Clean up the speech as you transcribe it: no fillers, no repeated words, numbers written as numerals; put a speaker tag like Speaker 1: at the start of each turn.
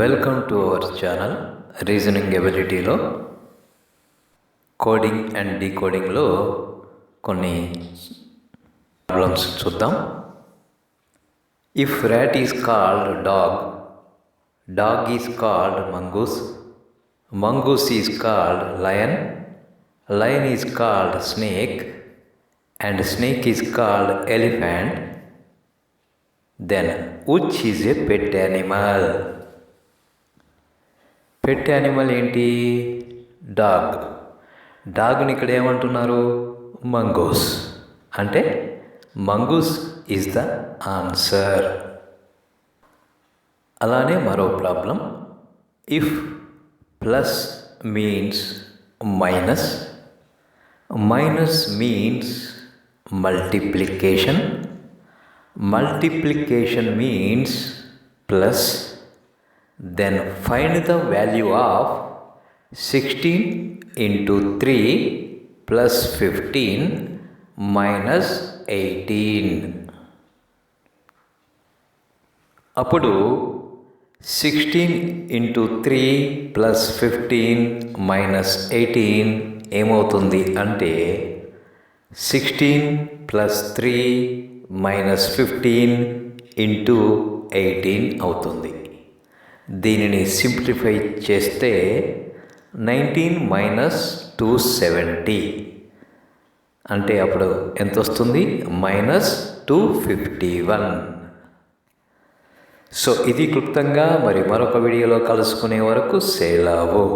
Speaker 1: Welcome to our channel reasoning ఎబిలిటీలో coding and డీకోడింగ్లో కొన్ని ప్రాబ్లమ్స్ చూద్దాం. If rat is called dog, dog is called mongoose, mongoose is called lion, lion is called snake and snake is called elephant, then which is a pet animal? Pet animal ఏంటి? Dog. డాగ్ని ఇక్కడ ఏమంటున్నారు? Mongoose. అంటే mongoose is the answer. అలానే మరో problem. If plus means minus, minus means multiplication, multiplication means plus, then find the value of 16 into 3 plus 15 minus 18. అప్పుడు 16 into 3 plus 15 minus 18 ఏమవుతుంది అంటే 16 plus 3 minus 15 into 18 అవుతుంది. దీనిని సింప్లిఫై చేస్తే 19 minus 270 అంటే అప్పుడు ఎంత వస్తుంది? minus 251. సో ఇది క్లుప్తంగా మరి మరొక వీడియోలో కలుసుకునే వరకు సెలవు.